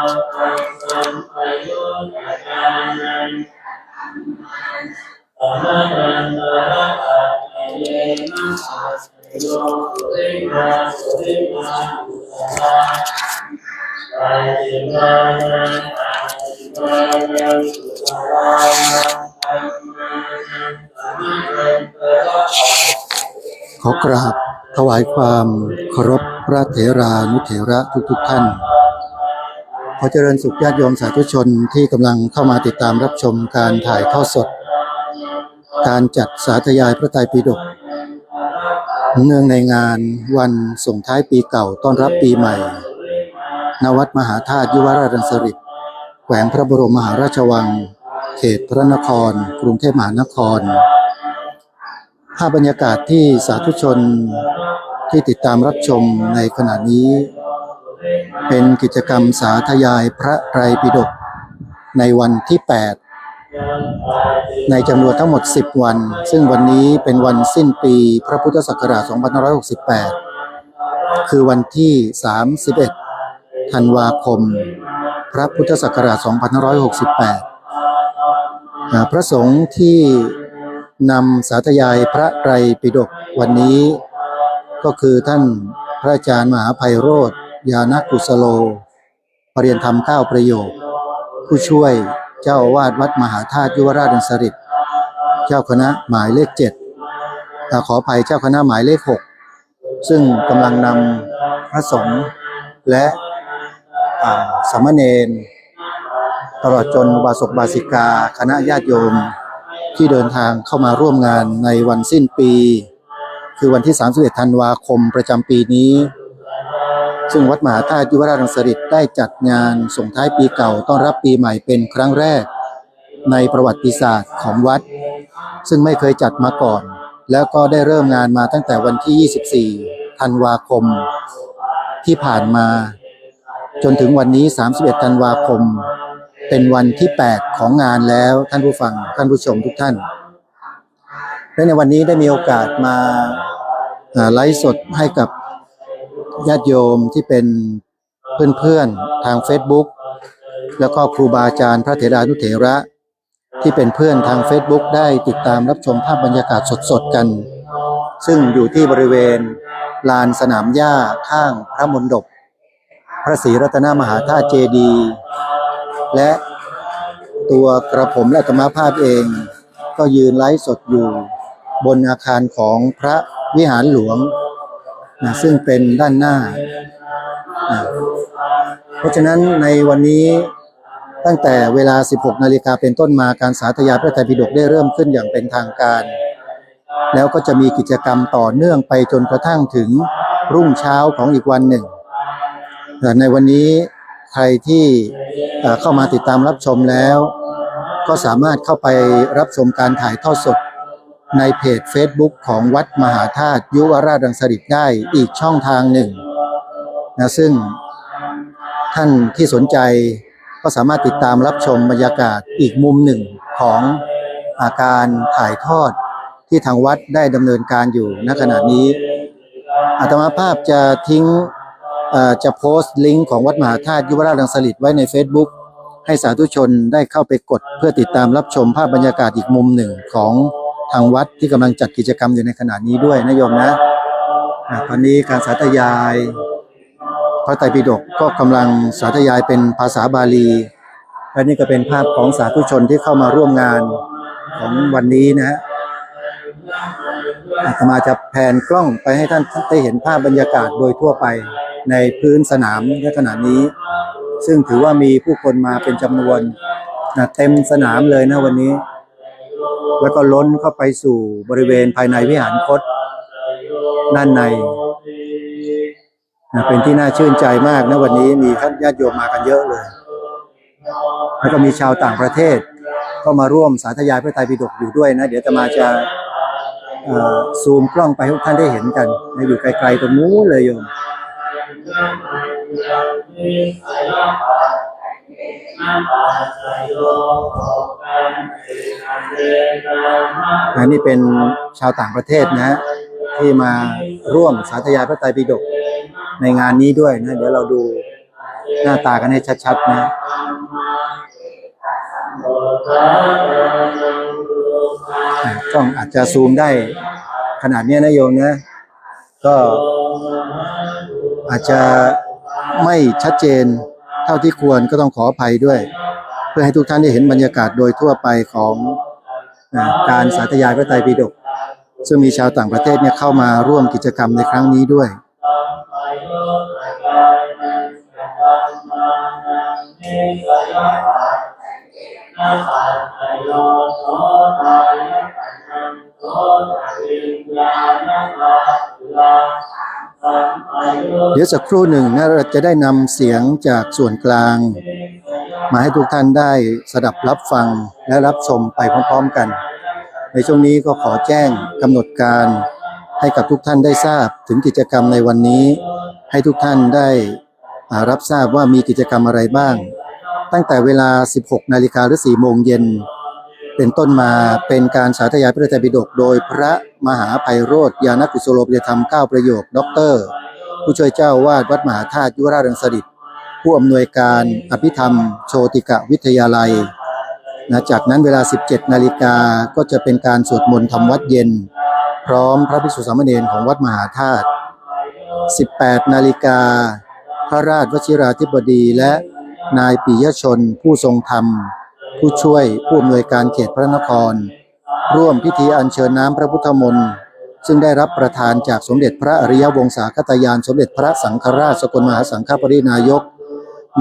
ขอกราบถวายความเคารพพระเถรานุเถระทุกท่านขอเจริญสุขญาติโยมสาธุชนที่กำลังเข้ามาติดตามรับชมการถ่ายทอดสดการจัดสาธยายพระไตรปิฎกเนื่องในงานวันส่งท้ายปีเก่าต้อนรับปีใหม่ณวัดมหาธาตุยุวราชรังสฤษฎ์แขวงพระบรมมหาราชวังเขตพระนครกรุงเทพมหานครภาพบรรยากาศที่สาธุชนที่ติดตามรับชมในขณะนี้เป็นกิจกรรมสาธยายพระไตรปิฎกในวันที่8ในจำนวนทั้งหมด10วันซึ่งวันนี้เป็นวันสิ้นปีพระพุทธศักราช2568คือวันที่31ธันวาคมพระพุทธศักราช2568พระสงฆ์ที่นำสาธยายพระไตรปิฎกวันนี้ก็คือท่านพระอาจารย์มหาไพโรจน์ญาณกุสโลปริยนธรรม9ประโยคผู้ช่วยเจ้าอาวาสวัดมหาธาตุยุวราชรังสฤษฎ์เจ้าคณะหมายเลข7ขออภัยเจ้าคณะหมายเลข6ซึ่งกำลังนำพระสงฆ์และสามเณรตลอดจนอุบาสกอุบาสิกาคณะญาติโยมที่เดินทางเข้ามาร่วมงานในวันสิ้นปีคือวันที่31ธันวาคมประจำปีนี้ซึ่งวัดมหาธาตุยุวราชรังสฤษฎ์ได้จัดงานส่งท้ายปีเก่าต้อนรับปีใหม่เป็นครั้งแรกในประวัติศาสตร์ของวัดซึ่งไม่เคยจัดมาก่อนแล้วก็ได้เริ่มงานมาตั้งแต่วันที่24ธันวาคมที่ผ่านมาจนถึงวันนี้31ธันวาคมเป็นวันที่8ของงานแล้วท่านผู้ฟังท่านผู้ชมทุกท่านและในวันนี้ได้มีโอกาสมาไลฟ์สดให้กับญาติโยมที่เป็นเพื่อนๆทาง Facebook แล้วก็ครูบาอาจารย์พระเถรานุเถระที่เป็นเพื่อนทาง Facebook ได้ติดตามรับชมภาพบรรยากาศสดๆกันซึ่งอยู่ที่บริเวณลานสนามหญ้าข้างพระมณฑปพระศรีรัตนมหาธาตุเจดีย์และตัวกระผมและอาตมาภาพเองก็ยืนไลฟ์สดอยู่บนอาคารของพระวิหารหลวงซึ่งเป็นด้านหน้าเพราะฉะนั้นในวันนี้ตั้งแต่เวลา 16 นาฬิกาเป็นต้นมาการสาธยายพระไตรปิฎกได้เริ่มขึ้นอย่างเป็นทางการแล้วก็จะมีกิจกรรมต่อเนื่องไปจนกระทั่งถึงรุ่งเช้าของอีกวันหนึ่งในวันนี้ใครที่เข้ามาติดตามรับชมแล้วก็สามารถเข้าไปรับชมการถ่ายทอดสดในเพจ Facebook ของวัดมหาธาตุยุวราชรังสฤษฎ์ได้อีกช่องทางหนึ่งซึ่งท่านที่สนใจก็สามารถติดตามรับชมบรรยากาศอีกมุมหนึ่งของการถ่ายทอดที่ทางวัดได้ดำเนินการอยู่ณขณะนี้อาตมาภาพจะทิ้งจะโพสต์ลิงก์ของวัดมหาธาตุยุวราชรังสฤษฎ์ไว้ใน Facebook ให้สาธุชนได้เข้าไปกดเพื่อติดตามรับชมภาพบรรยากาศอีกมุมหนึ่งของทางวัดที่กำลังจัดกิจกรรมอยู่ในขณะนี้ด้วยนะโยมนะตอนนี้การสาธยายพระไตรปิฎกก็กำลังสาธยายเป็นภาษาบาลีและนี่ก็เป็นภาพของสาธุชนที่เข้ามาร่วมงานของวันนี้นะฮะอาตมาจะแผนกล้องไปให้ท่านได้เห็นภาพบรรยากาศโดยทั่วไปในพื้นสนามในขณะนี้ซึ่งถือว่ามีผู้คนมาเป็นจำนวนเต็มสนามเลยนะวันนี้แล้วก็ล้นเข้าไปสู่บริเวณภายในวิหารคตด้านในเป็นที่น่าชื่นใจมากนะวันนี้มีญาติโยมมากันเยอะเลยแล้วก็มีชาวต่างประเทศก็มาร่วมสาธยายพระไตรปิฎกอยู่ด้วยนะเดี๋ยวจะมาซูมกล้องไปให้ท่านได้เห็นกันอยู่ไกลๆตรงนู้นเลยโยมนี่เป็นชาวต่างประเทศนะที่มาร่วมสาธยายพระไตรปิฎกในงานนี้ด้วยนะเดี๋ยวเราดู หน้าตากันให้ชัดๆนะต้องอาจจะซูมได้ขนาดนี้นะโยมนะก็อาจจะไม่ชัดเจนเท่าที่ควรก็ต้องขออภัยด้วยเพื่อให้ทุกท่านได้เห็นบรรยากาศโดยทั่วไปของการสาธยายพระไตรปิฎกซึ่งมีชาวต่างประเทศเนี่ยเข้ามาร่วมกิจกรรมในครั้งนี้ด้วยเดี๋ยวสักครู่หนึ่งนะเราจะได้นำเสียงจากส่วนกลางมาให้ทุกท่านได้สดับรับฟังและรับชมไปพร้อมๆกันในช่วงนี้ก็ขอแจ้งกำหนดการให้กับทุกท่านได้ทราบถึงกิจกรรมในวันนี้ให้ทุกท่านได้รับทราบว่ามีกิจกรรมอะไรบ้างตั้งแต่เวลา 16 นาฬิกาหรือ 4 โมงเย็นเป็นต้นมาเป็นการสาธยายพระไตรปิฎกโดยพระมหาไพโรจน์ญาณกุศโลปริยธรรม9ประโยคด็อกเตอร์ผู้ช่วยเจ้าวาดวัดมหาธาตุยุวราชรังสฤษฎิผู้อำนวยการอภิธรรมโชติกวิทยาลัยจากนั้นเวลา 17 นาฬิกาก็จะเป็นการสวดมนต์ทำวัดเย็นพร้อมพระภิกษุสามเณรของวัดมหาธาตุ 18 นาฬิกาพระราชวชิราธิบดีและนายปิยชนผู้ทรงธรรมผู้ช่วยผู้อำนวยการเขตพระนครร่วมพิธีอัญเชิญน้ำพระพุทธมนต์ซึ่งได้รับประทานจากสมเด็จพระอริยวงศาคตายานสมเด็จพระสังฆราชสกลมหาสังฆปรินายก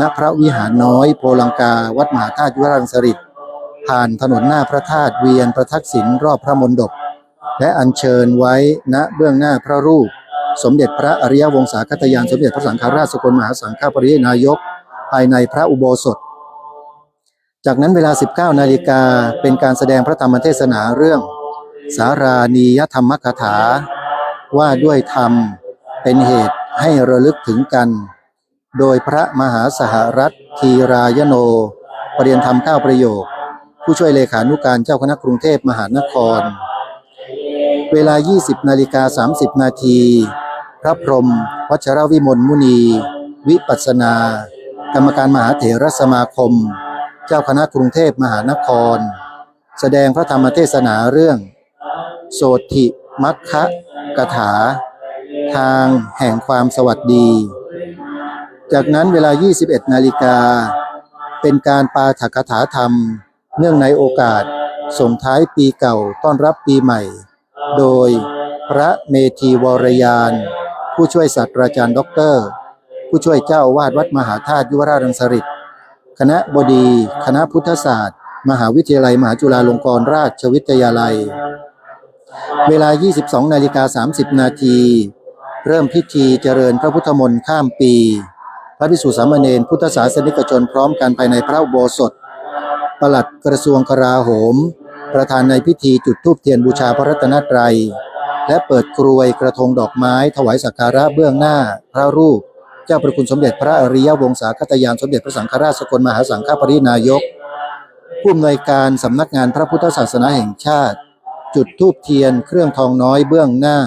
ณพระวิหารน้อยโพลังกาวัดมหาธาตุยุวราชรังสฤษฎิผ่านถนนหน้าพระธาตุเวียนประทักษิณรอบพระมณฑปและอัญเชิญไว้ณเบื้องหน้าพระรูปสมเด็จพระอริยวงศาคตายานสมเด็จพระสังฆราชสกลมหาสังฆปรินายกภายในพระอุโบสถจากนั้นเวลา 19 นาฬิกาเป็นการแสดงพระธรรมเทศนาเรื่องสารานียธรรมกถาว่าด้วยธรรมเป็นเหตุให้ระลึกถึงกันโดยพระมหาสหรัฐธีรายโนปริยธรรม9ประโยคผู้ช่วยเลขานุการเจ้าคณะกรุงเทพมหานครเวลา 20 นาฬิกา 30 นาทีพระพรหมวัชรวิมลมุนีวิปัสสนากรรมการมหาเถรสมาคมเจ้าคณะกรุงเทพมหานครแสดงพระธรรมเทศนาเรื่องโสติมัคคะกถาทางแห่งความสวัสดีจากนั้นเวลา 21 นาฬิกาเป็นการปาฐกถาธรรมเนื่องในโอกาสส่งท้ายปีเก่าต้อนรับปีใหม่โดยพระเมธีวรยานผู้ช่วยศาสตราจารย์ด็อกเตอร์ผู้ช่วยเจ้าอาวาสวัดมหาธาตุยุวราชรังสฤษฎิคณะบดีคณะพุทธศาสตร์มหาวิทยาลัยมหาจุฬาลงกรณราชวิทยาลัยเวลา 22 นาฬิกา 30 นาทีเริ่มพิธีเจริญพระพุทธมนต์ข้ามปีพระภิกษุสามเณรพุทธศาสนิกชนพร้อมกันภายในพระอุโบสถปลัดกระทรวงกลาโหมประธานในพิธีจุดธูปเทียนบูชาพระรัตนตรัยและเปิดกรวยกระทงดอกไม้ถวายสักการะเบื้องหน้าพระรูปเจ้าประคุณสมเด็จพระอริยวงศาคตายานสมเด็จพระสังฆราชสกลมหาสังฆปรินายกผู้อำนวยการสำนักงานพระพุทธศาสนาแห่งชาติจุดธูปเทียนเครื่องทองน้อยเบื้องหน้า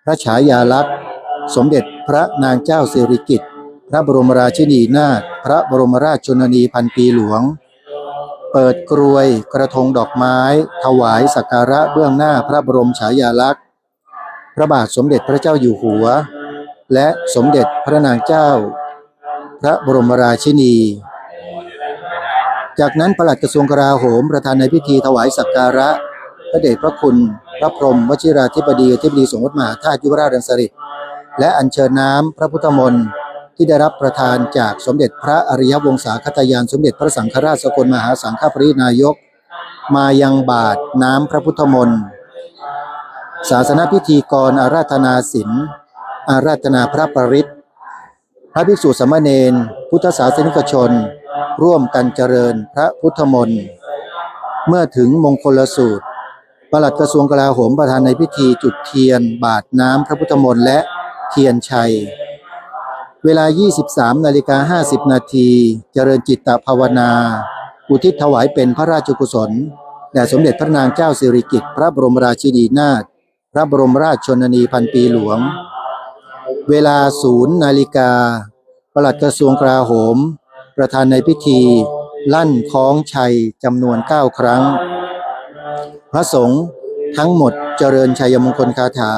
พระฉายาลักษณ์สมเด็จพระนางเจ้าสิริกิติ์พระบรมราชินีนาถพระบรมราชชนนีพันปีหลวงเปิดกรวยกระทงดอกไม้ถวายสักการะเบื้องหน้าพระบรมฉายาลักษณ์พระบาทสมเด็จพระเจ้าอยู่หัวและสมเด็จพระนางเจ้าพระบรมราชินีจากนั้นปลัดกระทรวงกลาโหมประธานในพิธีถวายสักการะพระเดชพระคุณพระพรหมวชิราธิบดีอธิบดีสงฆ์วัดมหาธาตุยุวราชรังสฤษฎิและอัญเชิญน้ำพระพุทธมนต์ที่ได้รับประทานจากสมเด็จพระอริยวงศาคตายานสมเด็จพระสังฆราชสกลมหาสังฆปรินายกมายังบาตรน้ำพระพุทธมนต์ศาสนพิธีกรอาราธนาศีลอาราธนาพระปริตรพระภิกษุสามเณรพุทธศาสนิกชนร่วมกันเจริญพระพุทธมนต์เมื่อถึงมงคลสูตรปลัดกระทรวงกลาโหมประธานในพิธีจุดเทียนบาตรน้ำพระพุทธมนต์และเทียนชัยเวลา 23 นาฬิกา 50 นาทีเจริญจิตภาวนาอุทิศถวายเป็นพระราชกุศลแด่สมเด็จพระนางเจ้าสิริกิติ์พระบรมราชินีนาถพระบรมราชชนนีพันปีหลวงเวลา 0 นาฬิกา ปลัดกระทรวงกลาโหมประธานในพิธีลั่นคล้องชัยจำนวน9ครั้งพระสงฆ์ทั้งหมดเจริญชัยมงคลคาถา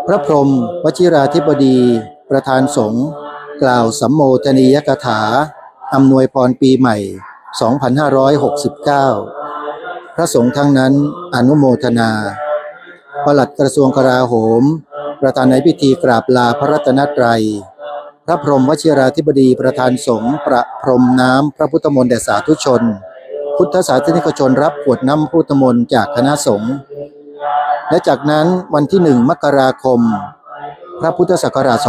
พระพรหมวชิราธิบดีประธานสงฆ์กล่าวสัมโมทนียกถาอำนวยพรปีใหม่2569พระสงฆ์ทั้งนั้นอนุโมทนาปลัดกระทรวงกลาโหมประธานในพิธีกราบลาพระรัตนตรัยพระพรหมวชิราธิบดีประธานสงฆ์ประพรมน้ำพระพุทธมนต์แด่สาธุชนพุทธศาสนิกชนรับขวดน้ำพุทธมนต์จากคณะสงฆ์และจากนั้นวันที่1มกราคมพระพุทธศักราช2569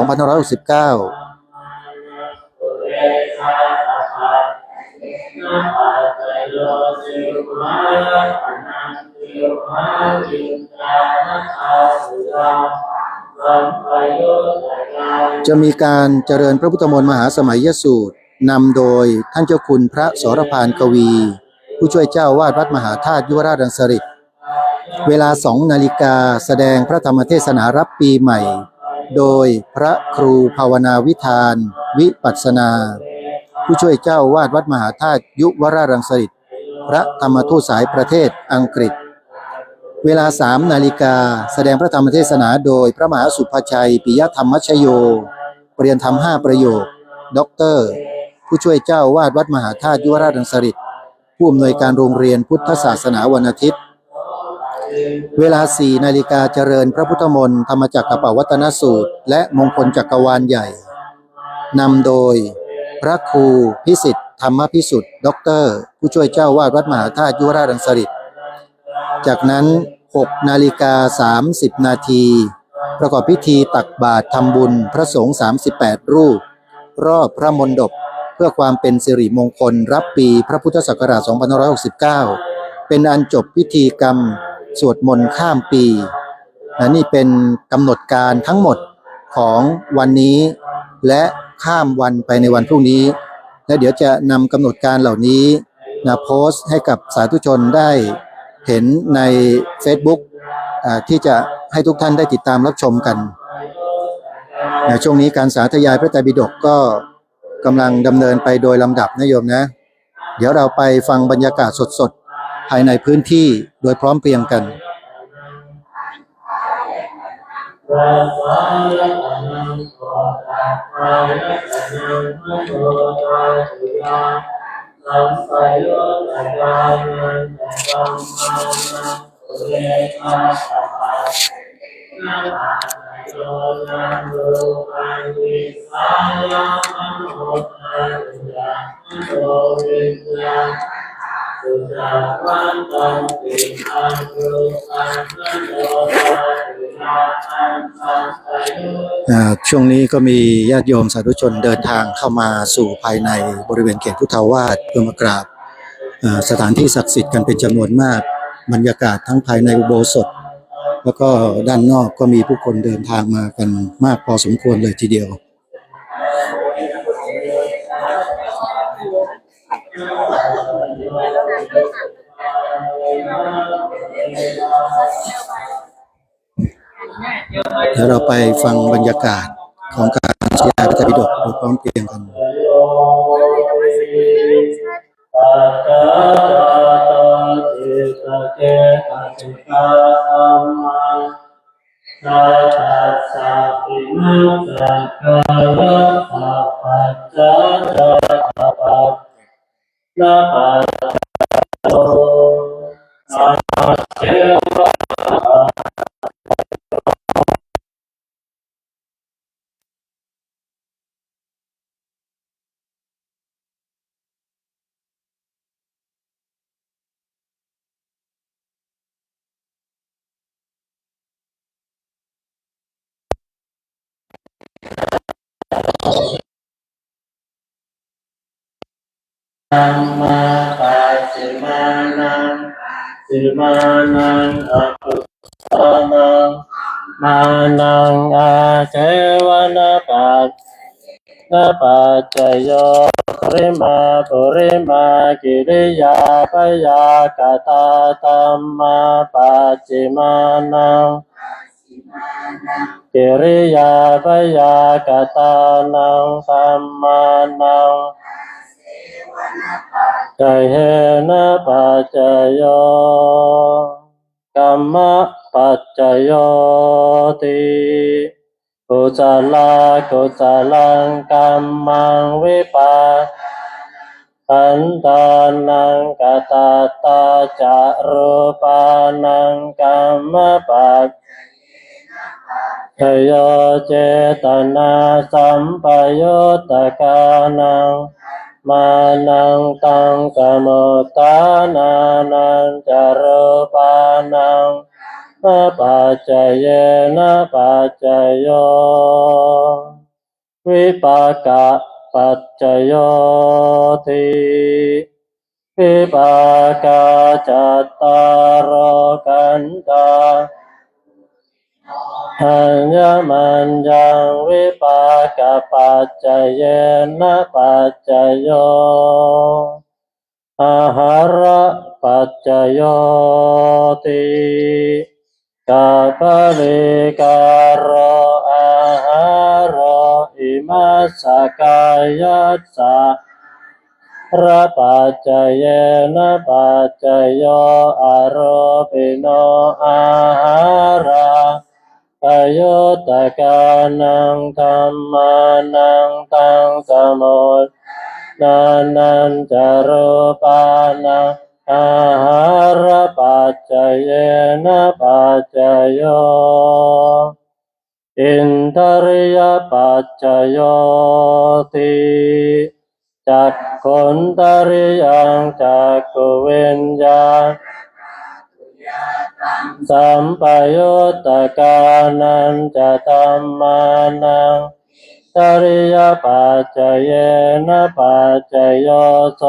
จะมีการเจริญพระพุทธมนต์มหาสมัยสูตรนำโดยท่านเจ้าคุณพระสรพานกวีผู้ช่วยเจ้าวาดวัดมหาธาตุยุวราชรังสฤษฎ์เวลา2 นาฬิกาแสดงพระธรรมเทศนารับปีใหม่โดยพระครูภาวนาวิธานวิปัสสนาผู้ช่วยเจ้าวาดวัดมหาธาตุยุวราชรังสฤษฎ์พระธรรมทูตสายประเทศอังกฤษเวลา3 นาฬิกาแสดงพระธรรมเทศนาโดยพระมหาสุภชัยปิยธรรมชโยปริยนธรรม5ประโยคด็อกเตอร์ผู้ช่วยเจ้าวาดวัดมหาธาตุยุวราชรังสฤษฎ์ผู้อำนวยการโรงเรียนพุทธศาสนาวันอาทิตย์เวลา4 นาฬิกาเจริญพระพุทธมนต์ธรรมจักรปวัตนสูตรและมงคลจักรวาลใหญ่นำโดยพระครูพิสิทธิ์ธรรมพิสุทธิ์ด็อกเตอร์ผู้ช่วยเจ้าวาดวัดมหาธาตุยุวราชรังสฤษฎ์จากนั้น6 นาฬิกา30 นาทีประกอบพิธีตักบาตรทำบุญพระสงฆ์38 รูปรอบพระมณฑปเพื่อความเป็นสิริมงคลรับปีพระพุทธศักราช2569เป็นอันจบพิธีกรรมสวดมนต์ข้ามปีนี่เป็นกำหนดการทั้งหมดของวันนี้และข้ามวันไปในวันพรุ่งนี้และเดี๋ยวจะนำกำหนดการเหล่านี้โพสต์ให้กับสาธุชนได้เห็นใน Facebook ที่จะให้ทุกท่านได้ติดตามรับชมกันช่วงนี้การสาธยายพระไตรปิฎกก็กำลังดำเนินไปโดยลำดับนะโยมนะเดี๋ยวเราไปฟังบรรยากาศสดๆภายในพื้นที่โดยพร้อมเพรียงกันช่วงนี้ก็มีญาติโยมสาธุชนเดินทางเข้ามาสู่ภายในบริเวณเขตพุทธาวาสเพื่อมากราบสถานที่ศักดิ์สิทธิ์กันเป็นจำนวนมากบรรยากาศทั้งภายในอุโบสถแล้วก็ด้านนอกก็มีผู้คนเดินทางมากันมากพอสมควรเลยทีเดียวเดี๋ยวเราไปฟังบรรยากาศของการสาธยายพระไตรปิฎกโดยพร้อมเพรียงกันมาปาจิมานังสิมานังอกุศลนังมานังอาเทวนาปัสนาปัจจโยปริมาปุริมากิริยาปยากตาตัมมาปาจิมานัง กิริยาพยากตานังสัมมานังใจเหนะปัจจโยกัมมะปัจจโยติกุศลากุศลังกัมมังวิปาขันตานังกตตาจะรูปานังกัมมะปัจจโยเจตนาสัมปยุตตกานังมานังตังกโมตานานันจารูปานังมะปัจจเยนะปัจจโยวิปากะปัจจโยติวิปากาจัตตารกันตาอัญญมัญญังวิปากปัจจเยนะปัจจโยอาหาระปัจจโยติกาภริการโรอาหารโรอิมัสสกายัสสะระปัจจเยนะปัจจโยอโรปิโนอาหาราปยุตตกานังธัมมานังตังสมุตนานันจารูปานังอาหารปัจจเยนะปัจจโยอินทริยปัจจโยติจักขุนทริยังจักขุวิญญาณสัมปยุตตกานันจะธัมมานังทริยปัจจเยนะปัจจโยโส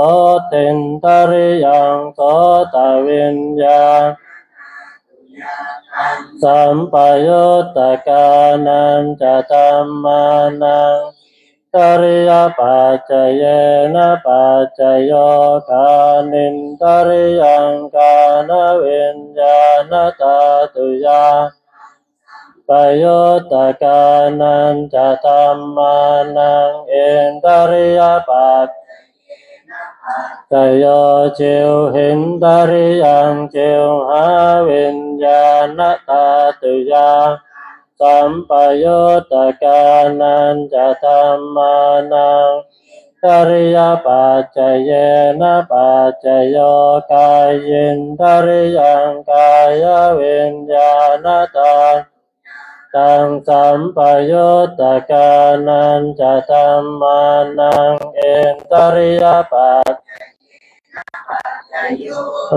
ตินทริยังโสตวิญญาณสัมปยุตตกานันจะธัมมานังทริยปัจจเยนะปัจจโยกานินทริยังกานวิญญาณตาตุยาปยุตตกานันจะธัมมานังเอนทริยปัจจโยจิวหินทริยังจิวหาวิญญาณตาตุยาสัมปยุตตกานันจะธัมมานังทริยปัจจเยนะปัจจโยกายินทริยังกายวิญญาณตาตังสัมปยุตตกานันจะธัมมานังเอนทริยปัจ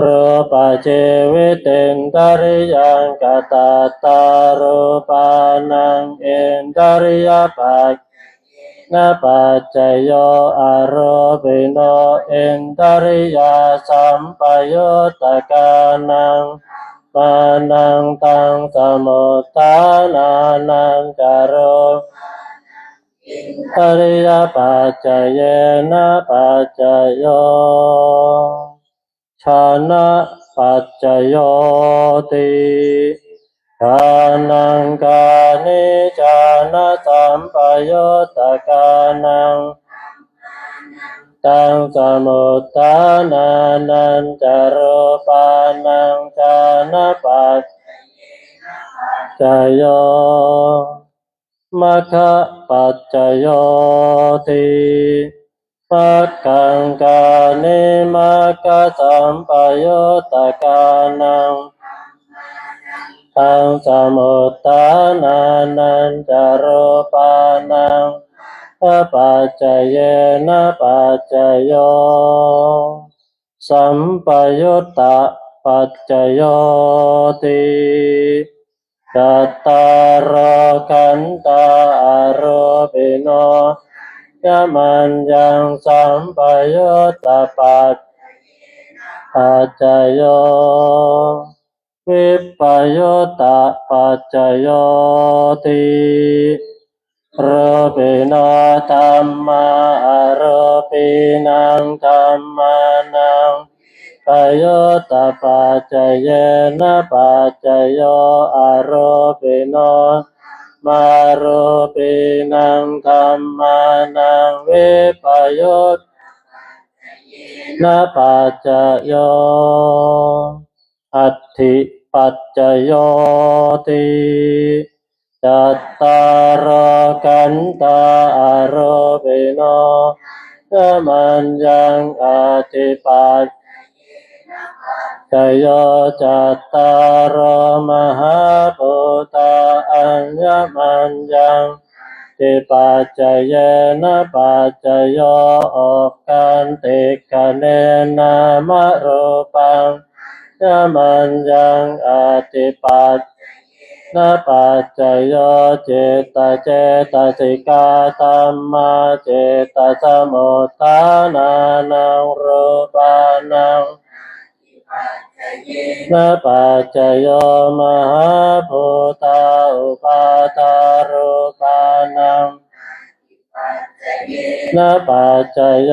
รูปเจวิตินทริยังกตตารูปานังเอนทริยปัจนะปัจจโยอโรปิโนเอนทริยาสัมปยุตตกานังมานังตังสมุตฐานานังจารุอริยปัจจเยนะปัจจโยชานะปัจจโยติทานังกานิจานะสัมปยุตตกานังตังสมุตฐานานันจารูปานังชานะปัจจโยมัคคะปัจจโยติมัคคังกานิมัคคะสัมปยุตตกานังตังสมุตฐานานันจารูปานังปัจจเยนะปัจจโยสัมปยุตตปัจจโยติจัตตารขันตาอรูปิโนยมัญญังสัมปยุตตปัจจโยวิปยุตตปัจจโยติรูปิโนธัมมาอรูปินังธัมมานังป ปโยตปัจจเยนะปัจจโยอโรปิโนมาโรปินังธัมมานังวิปโยตนะปัจจโยอัตถิปัจจโยติจัตตารกันตาอโรปิโนสมัญญังอธิปัจจโยจัตตารมหาภูตาอัญญมัญญังติปัจจเยนะปัจจโยอกกันติกเนนะมะรูปังยมัญญังอธิปัจนะปัจจโยเจตเจตสิกาธัมมาเจตสมุทฐานานังรูปานังนะปัจจโยมหาภูตาอุปาทารูปานังนะปัจจโย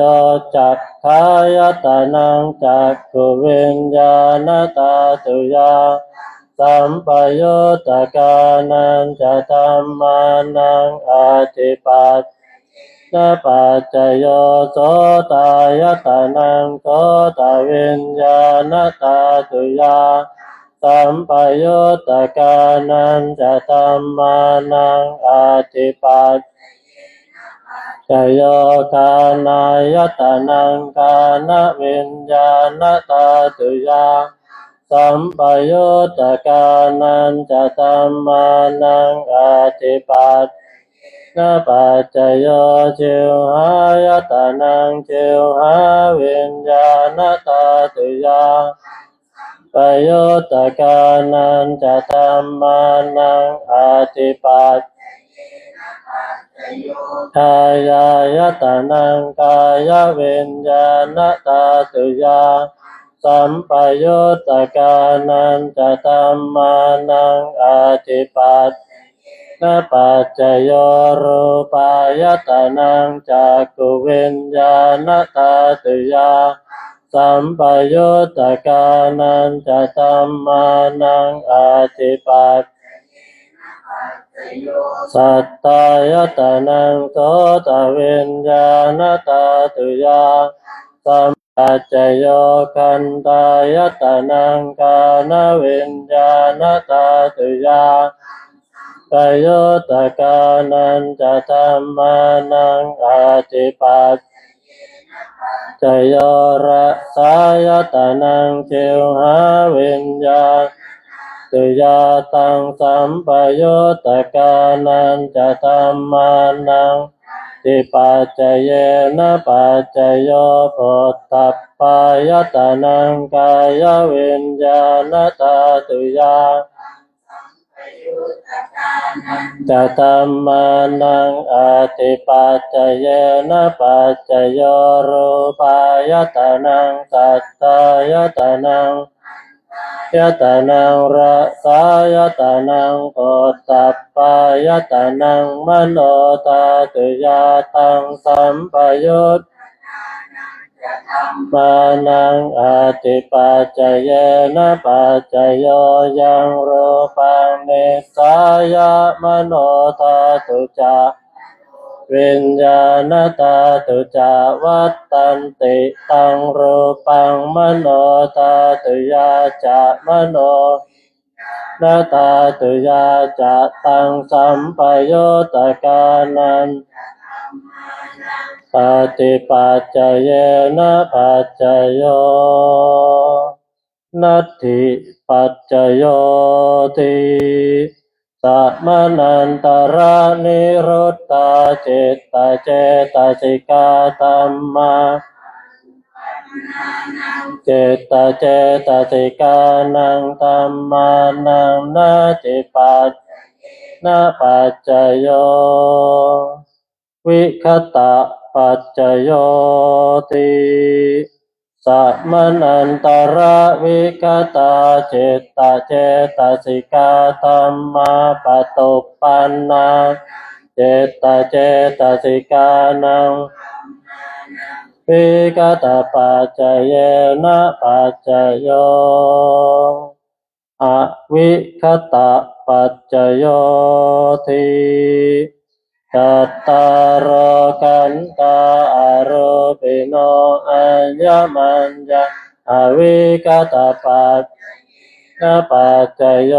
จักขายตนังจักขุวิญญาณตาตุยาสัมปยุตตกานันจะธัมมานังอธิปัจนะปัจจโยโสตายตนังโสตวิญญาณตาตุยาสัมปยุตตกานันจะธัมมานังอธิปัจจโยกานายตนังกานวิญญาณตาตุยาสัมปยุตตกานันจะธัมมานังอธิปัจนะปัจจโยชิวหายตนังชิวหาวิญญาณตาตุยาปยุตตกานันจะธัมมานังอธิปัจกายายตนังกายวิญญาณตาตุยาสัมปยุตตกานันจะธัมมานังอธิปัจนะปัจจโยรูปายตนังจักขุวิญญาณตาตุยาสัมปยุตตกานันจะธัมมานังอธิปัจสัตตายตนังโสตวิญญาณตาตุยาสัมปัจจโยคันตายตนังกานวิญญาณตาตุยาปยุตตกานันจะธัมมานังอธิปัจจโยระสายตนังชิวหาวิญญาณตุยาตังสัมปยุตตกานันจะธัมมานังติปัจจเยนะปัจจโยโพธัพพายตนังกายวิญญาณตาตุยาจะธัมมานังอธิปัจจเยนะปัจจโยรูปายตนังสัตตายตนังยตนังระสายตนังโพธัพพายตนังมโนตาตุยาตังสัมปยุตมานังอธิปัจจเยนะปัจจโยยังรูปังนิสสายมโนตาตุจาวิญญาณตาตุจาวัตตันติตังรูปังมโนตาตุยาจะมโนนาตาตุยาจะตังสัมปยุตตกานันอธิปัจจเยนะปัจจโยนัตถิปัจจโยติสัมมนันตระนิรุตตาจิตตเจตสิกาธัมมาเจตเจตสิกานังธัมมานังนาติปัจนะปัจจโยวิคตะปัจจโยติสัมมนันตระวิคตาจิตตเจตสิกาธัมมาปตุปปันนาเจตเจตสิกานัง วิกตปัจจเยนะปัจจโยอวิคตปัจจโยทิจัตตารโอกันตาอรูปิโนอัญญมัญญะอวิคตปัจนะปัจจโย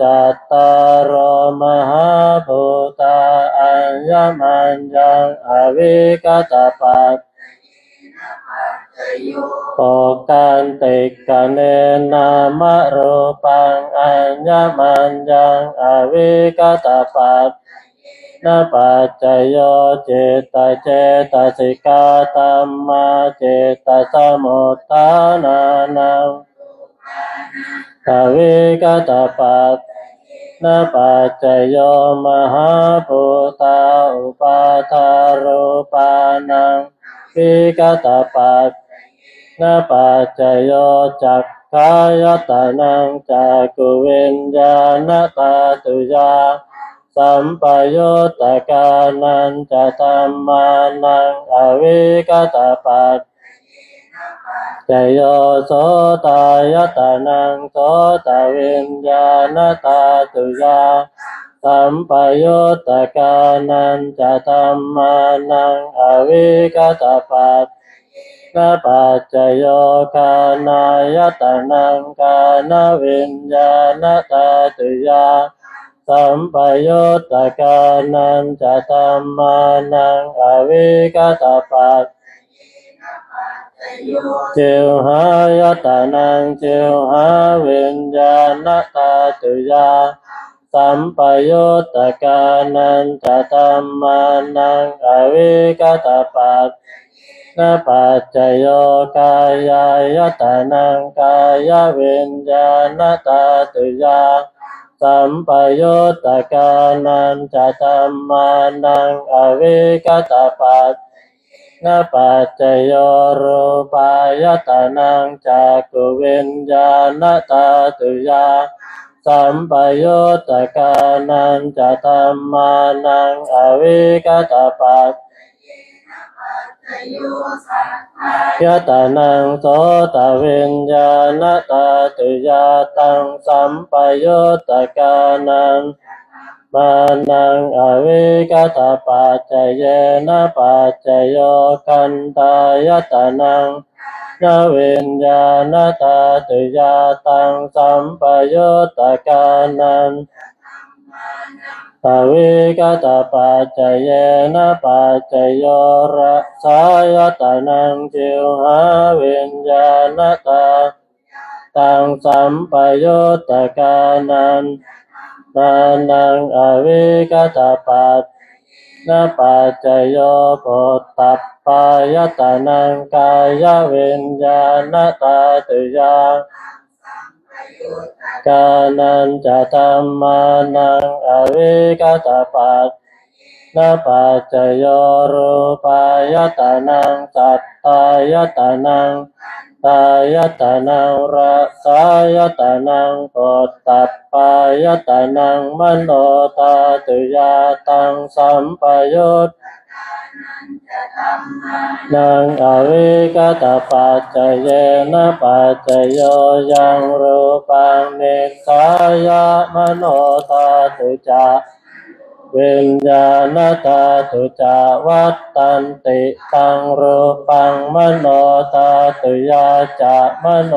จัตตารโอมหาภูตาอัญญมัญญังอวิคตปัจโอกันติกะเนนะมะรูปังอัญญมัญญังอวิคตปัจนะปัจจโยเจตเจตสิกาธัมมาเจตสมุทฐานานังอวิคตปัจนะปัจจโยมหาภูตาอุปาทารูปานังวิคตปัจนะปัจจโยจักขายตนังจักขุวิญญาณตาตุยาสัมปยุตตกานันจะธัมมานังอวิคตปัจจโยโสตายตนังโสตวิญญาณตาตุยาสัมปยุตตกานันจะธัมมานังอวิคตปัจนะปัจจโยคานายตนังกานวิญญาณตาตุยาสัมปยุตตกานันจะธัมมานังอวิคตปัจจิวหายตนังจิวหาวิญญาณตาตุยาสัมปยุตตกานันจะธัมมานังอวิคตปัจนะปัจจโยกายายตนังกายวิญญาณตาตุยาสัมปยุตตกานันจะธัมมานังอวิคตปัจนะปัจจโยรูปายตนังจักขุวิญญาณตาตุยาสัมปยุตตกานันจะธัมมานังอวิคตปัจยตนังโสตวิญญาณตาตุยาตังสัมปยุตตกานังมานังอวิคตปัจจเยนะปัจจโยคันตายตนังนะวิญญาณตาตุยาตังสัมปยุตตกานังอวิคตปัจจเยนะปัจจโยระสายตนังจิวหาวิญญาณตาตังสัมปยุตตกานังมานังอวิคตปัจนะปัจจโยโพธตัปปายตนังกายวิญญาณตาตุยากานันจะธัมมานังอวิคตปัจนะปัจจโยรูปายตนังสัตตายตนังตายตนังรสายตนังโพธตัปปายตนังมโนตาตุยาตังสัมปยุตนังอวิคตปัจจเยนะปัจจโยยังรูปังนิสสายมโนตาตุจาวิญญาณตาตุจาวัตตันติตังรูปังมโนตาตุยาจะมโน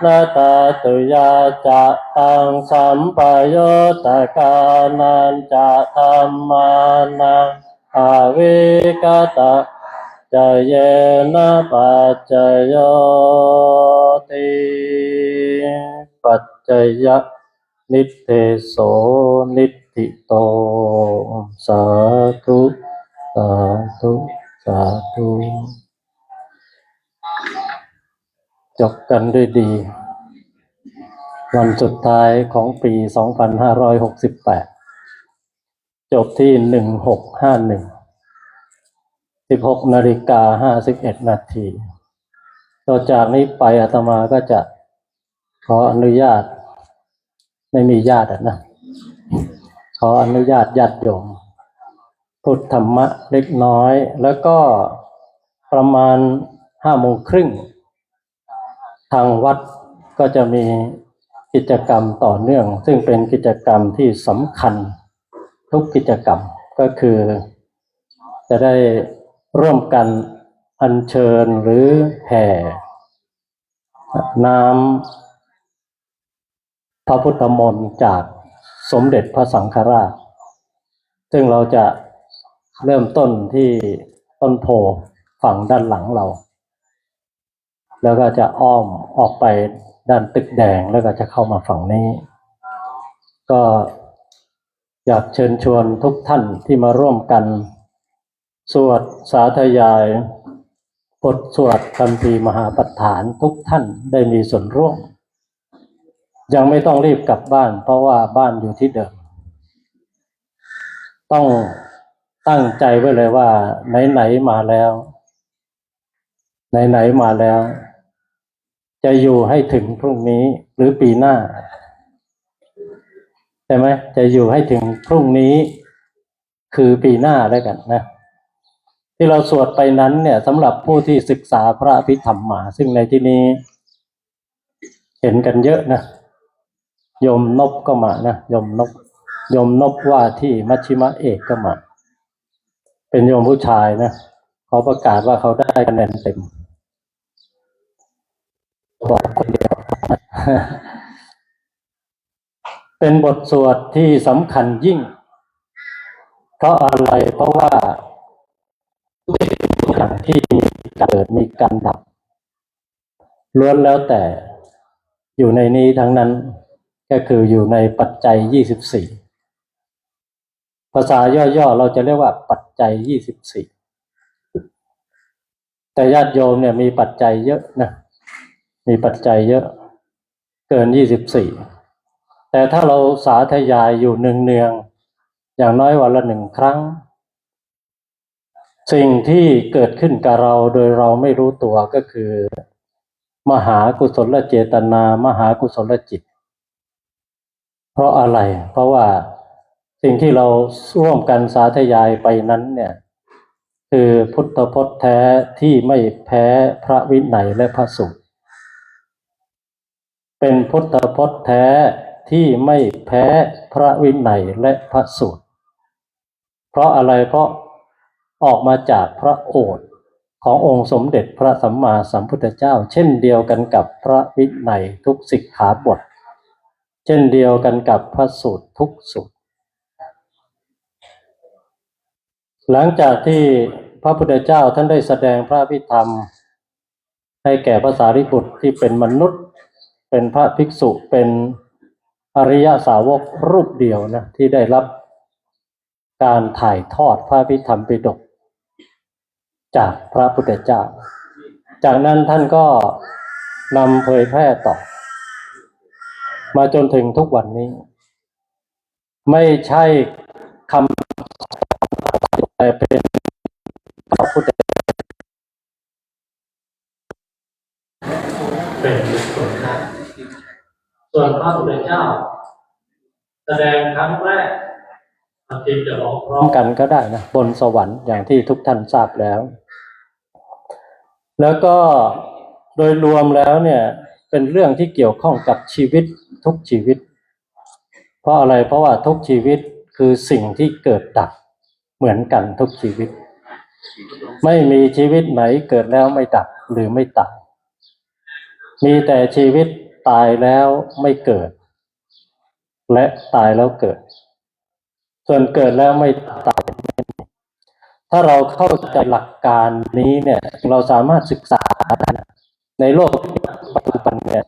นาตาตุยาจะตังสัมปยุตตกานันจะธัมมานังอวิคตจเยนะปัจจโยติปัจจยนิเตโสนิติโตสาธุสาธุสาธุจบกันด้วยดีวันสุดท้ายของปี 2568 จบที่ 1651 16:51 นาทีต่อจากนี้ไปอาตมาก็จะขออนุญาตไม่มีญาตินะขออนุญาตญาติโยมพูดธรรมะเล็กน้อยแล้วก็ ประมาณ5 โมงครึ่งทางวัดก็จะมีกิจกรรมต่อเนื่อง ซึ่งเป็นกิจกรรมที่สำคัญทุกกิจกรรมก็คือจะได้ร่วมกันอัญเชิญหรือแห่น้ำพระพุทธมนต์จากสมเด็จพระสังฆราชซึ่งเราจะเริ่มต้นที่ต้นโพฝั่งด้านหลังเราแล้วก็จะอ้อมออกไปด้านตึกแดงแล้วก็จะเข้ามาฝั่งนี้ก็อยากเชิญชวนทุกท่านที่มาร่วมกันสวดสาธยายบทสวดคัมภีร์มหาปัฏฐานทุกท่านได้มีส่วนร่วมยังไม่ต้องรีบกลับบ้านเพราะว่าบ้านอยู่ที่เดิมต้องตั้งใจไว้เลยว่าไหนๆมาแล้วไหนๆมาแล้วจะอยู่ให้ถึงพรุ่งนี้หรือปีหน้าใช่ไหมจะอยู่ให้ถึงพรุ่งนี้คือปีหน้าแล้วกันนะที่เราสวดไปนั้นเนี่ยสำหรับผู้ที่ศึกษาพระอภิธรรมมาซึ่งในที่นี้เห็นกันเยอะนะโยมนพก็มานะโยมนพว่าที่มัชชิมะเอกก็มาเป็นโยมผู้ชายนะเขาประกาศว่าเขาได้คะแนนเต็มบอกคนเดียว เป็นบทสวดที่สำคัญยิ่งเพราะอะไรเพราะว่าทุกอย่างที่มีการเกิดมีการดับล้วนแล้วแต่อยู่ในนี้ทั้งนั้นก็คืออยู่ในปัจจัย24ภาษาย่อๆเราจะเรียกว่าปัจจัย24แต่ญาติโยมเนี่ยมีปัจจัยเยอะนะมีปัจจัยเยอะเกิน24แต่ถ้าเราสาธยายอยู่เนืองๆอย่างน้อยวันละ1 ครั้งสิ่งที่เกิดขึ้นกับเราโดยเราไม่รู้ตัวก็คือมหากุศลเจตนามหากุศลจิตเพราะอะไรเพราะว่าสิ่งที่เราร่วมกันสาธยายไปนั้นเนี่ยคือพุทธพจน์แท้ที่ไม่แพ้พระวินัยและพระสูตรเป็นพุทธพจน์แท้ที่ไม่แพ้พระวินัยและพระสูตรเพราะอะไรเพราะออกมาจากพระโอษฐ์ขององค์สมเด็จพระสัมมาสัมพุทธเจ้าเช่นเดียวกันกับพระวินัยทุกสิกขาบทเช่นเดียวกันกับพระสูตรทุกสูตรหลังจากที่พระพุทธเจ้าท่านได้แสดงพระอภิธรรมให้แก่พระสารีบุตรที่เป็นมนุษย์เป็นพระภิกษุเป็นอริยสาวกรูปเดียวนะที่ได้รับการถ่ายทอดพระอภิธรรมปิฎกจากพระพุทธเจ้าจากนั้นท่านก็นำเผยแพร่ต่อมาจนถึงทุกวันนี้ไม่ใช่คำแต่เป็นพระพุทธเป็นส่วนพระพุทธเจ้าแสดงครั้งแรกจริงจะร้องพร้อมกันก็ได้นะบนสวรรค์อย่างที่ทุกท่านทราบแล้วก็โดยรวมแล้วเนี่ยเป็นเรื่องที่เกี่ยวข้องกับชีวิตทุกชีวิตเพราะอะไรเพราะว่าทุกชีวิตคือสิ่งที่เกิดดับเหมือนกันทุกชีวิตไม่มีชีวิตไหนเกิดแล้วไม่ดับหรือไม่ตายมีแต่ชีวิตตายแล้วไม่เกิดและตายแล้วเกิดส่วนเกิดแล้วไม่ตายถ้าเราเข้าใจหลักการนี้เนี่ยเราสามารถศึกษาในโลกปัจจุบันเนี่ย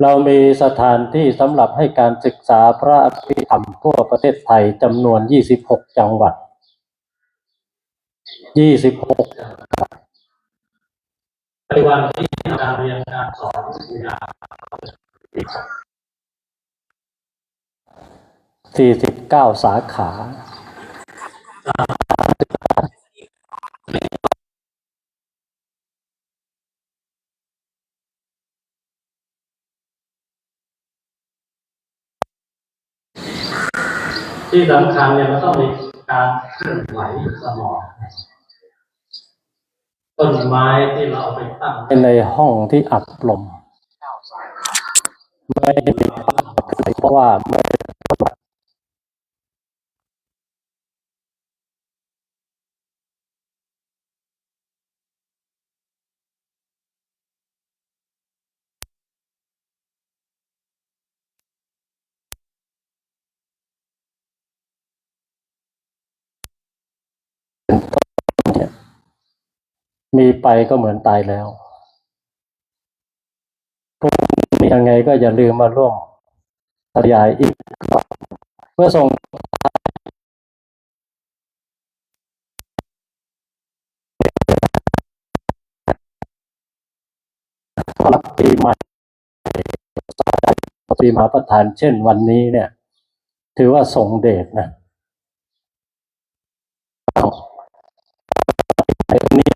เรามีสถานที่สำหรับให้การศึกษาพระอภิธรรมทั่วประเทศไทยจำนวน26จังหวัด26ปัจจุบันที่การเรียนการสอน49สาขาที่สำคัญเนี่ยมันต้องมีการเคลื่อนไหวสมอง ต้นไม้ที่เราเอาไปตั้งในห้องที่อับลมไม่ได้ปิดเพราะว่าไม่มีไปก็เหมือนตายแล้วพรุ่งนี้ยังไงก็อย่าลืมมาร่วมบรรยายอีกเพื่อส่งรับปีใหม่ปีมหาประธานเช่นวันนี้เนี่ยถือว่าทรงเดชนะนี้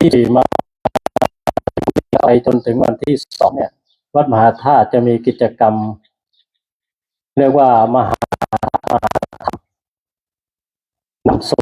ที่ดีมากไปจนถึงวันที่2เนี่ยวัดมหาธาตุจะมีกิจกรรมเรียกว่ามหานำสุ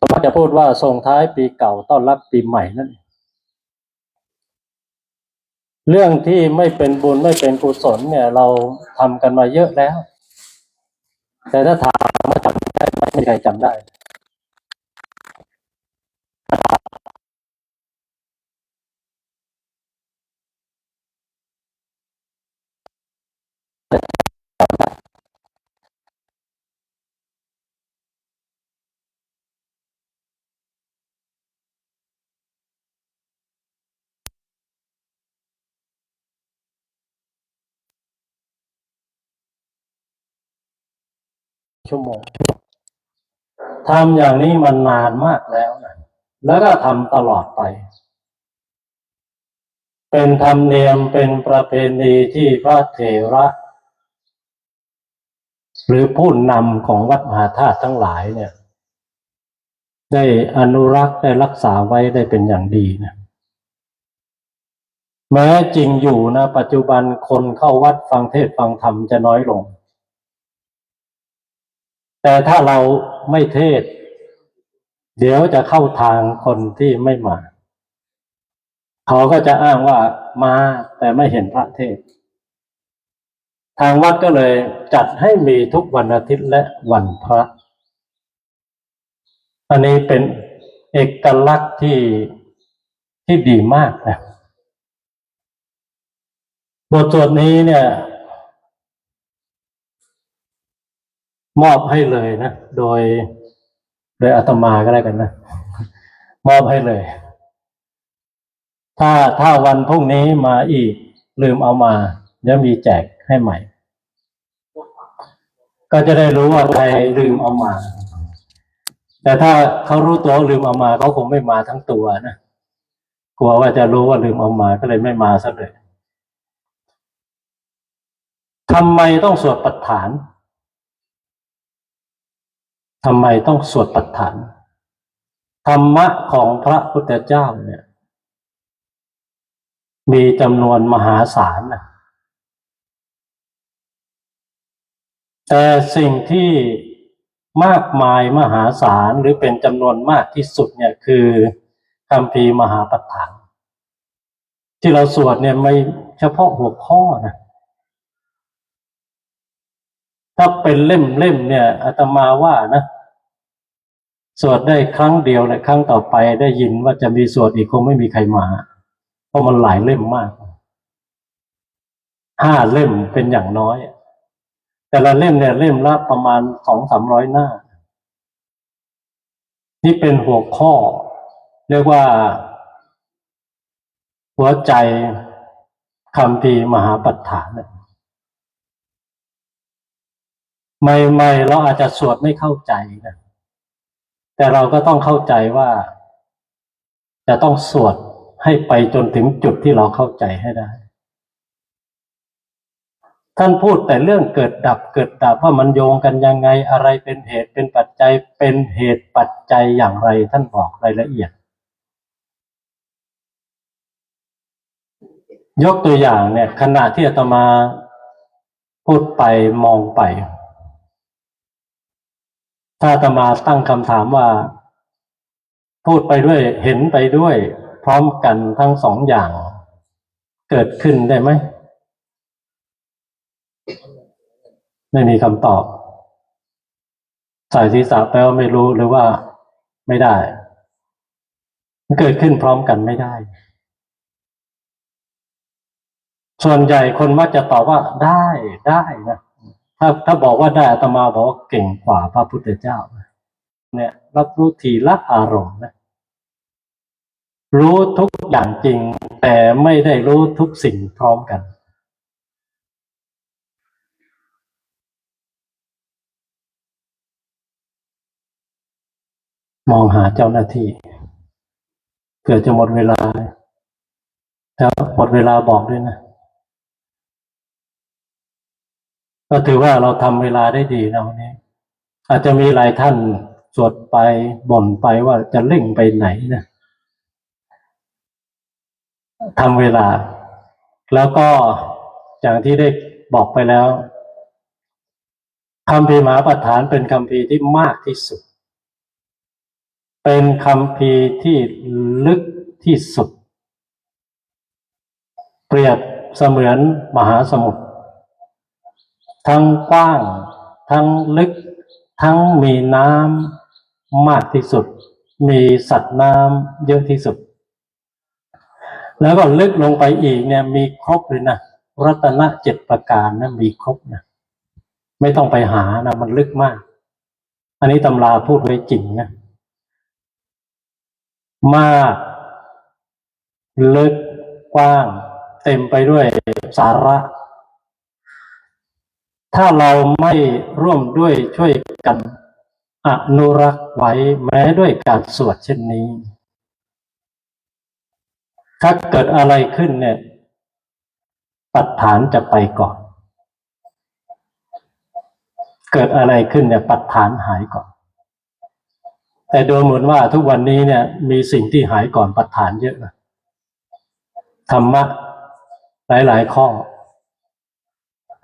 ผมจะพูดว่าส่งท้ายปีเก่าต้อนรับปีใหม่นั่นเรื่องที่ไม่เป็นบุญไม่เป็นกุศลเนี่ยเราทำกันมาเยอะแล้วแต่ถ้าถามว่าจำได้ไหมไม่มีใครจำได้ชั่วโมงทำอย่างนี้มันนานมากแล้วนะแล้วก็ทำตลอดไปเป็นธรรมเนียมเป็นประเพณีที่พระเถระหรือผู้นำของวัดมหาธาตุทั้งหลายเนี่ยได้อนุรักษ์ได้รักษาไว้ได้เป็นอย่างดีนะแม้จริงอยู่นะปัจจุบันคนเข้าวัดฟังเทศน์ฟังธรรมจะน้อยลงแต่ถ้าเราไม่เทศน์เดี๋ยวจะเข้าทางคนที่ไม่มาเขาก็จะอ้างว่ามาแต่ไม่เห็นพระเทศน์ทางวัดก็เลยจัดให้มีทุกวันอาทิตย์และวันพระอันนี้เป็นเอกลักษณ์ที่ดีมากนะบทสวดนี้เนี่ยมอบให้เลยนะโดยอาตมาก็ได้กันนะมอบให้เลยถ้าวันพรุ่งนี้มาอีกลืมเอามาเดี๋ยวมีแจกให้ใหม่ก็จะได้รู้ว่าใครลืมเอามาแต่ถ้าเขารู้ตัวลืมเอามาเขาคงไม่มาทั้งตัวนะกลัวว่าจะรู้ว่าลืมเอามาก็เลยไม่มาซะเลยทำไมต้องสวดปัฏฐานทำไมต้องสวดปัฏฐานธรรมะของพระพุทธเจ้าเนี่ยมีจำนวนมหาศาลนะแต่สิ่งที่มากมายมหาศาลหรือเป็นจำนวนมากที่สุดเนี่ยคือคัมภีร์มหาปัฏฐานที่เราสวดเนี่ยไม่เฉพาะหัวข้อนะถ้าเป็นเล่มเนี่ยอาตมาว่านะสวดได้ครั้งเดียวและครั้งต่อไปได้ยินว่าจะมีสวดอีกคงไม่มีใครมาเพราะมันหลายเล่มมาก5 เล่มเป็นอย่างน้อยแต่ละเล่มเนี่ยเล่มละประมาณ200-300 หน้านี่เป็นหัวข้อเรียกว่าหัวใจ คัมภีร์มหาปัฏฐานเนี่ยใหม่ๆเราอาจจะสวดไม่เข้าใจนะแต่เราก็ต้องเข้าใจว่าจะต้องสวดให้ไปจนถึงจุดที่เราเข้าใจให้ได้ท่านพูดแต่เรื่องเกิดดับเกิดดับว่ามันโยงกันยังไงอะไรเป็นเหตุเป็นปัจจัยเป็นเหตุปัจจัยอย่างไรท่านบอกรายละเอียดยกตัวอย่างเนี่ยขณะที่อาตมาพูดไปมองไปถ้าอาตมาตั้งคำถามว่าพูดไปด้วยเห็นไปด้วยพร้อมกันทั้งสองอย่างเกิดขึ้นได้ไหมไม่มีคำตอบสายศีรษะแปลว่าไม่รู้หรือว่าไม่ได้มันเกิดขึ้นพร้อมกันไม่ได้ส่วนใหญ่คนมักจะตอบว่าได้นะถ้าบอกว่าได้อาตมาบอกว่าเก่งกว่าพระพุทธเจ้าเนี่ยรับรู้ทีละอารมณ์นะรู้ทุกอย่างจริงแต่ไม่ได้รู้ทุกสิ่งพร้อมกันมองหาเจ้าหน้าที่เกิดจะหมดเวลาแล้วหมดเวลาบอกด้วยนะก็ถือว่าเราทำเวลาได้ดีนะวันนี้อาจจะมีหลายท่านสวดไปบ่นไปว่าจะเร่งไปไหนนะทำเวลาแล้วก็อย่างที่ได้บอกไปแล้วคัมภีร์มหาปัฏฐานเป็นคัมภีร์ที่มากที่สุดเป็นคัมภีร์ที่ลึกที่สุดเปรียบเสมือนมหาสมุทรทั้งกว้างทั้งลึกทั้งมีน้ำมากที่สุดมีสัตว์น้ำเยอะที่สุดแล้วก็ลึกลงไปอีกเนี่ยมีครบเลยนะรัตนะ7ประการนะมีครบนะไม่ต้องไปหานะมันลึกมากอันนี้ตำราพูดไว้จริงนะมากลึกกว้างเต็มไปด้วยสาระถ้าเราไม่ร่วมด้วยช่วยกันอนุรักษ์ไว้แม้ด้วยการสวดเช่นนี้ถ้าเกิดอะไรขึ้นเนี่ยปัฏฐานจะไปก่อนเกิดอะไรขึ้นเนี่ยปัฏฐานหายก่อนแต่ดูเหมือนว่าทุกวันนี้เนี่ยมีสิ่งที่หายก่อนปัฏฐานเยอะนะธรรมะหลายๆข้อ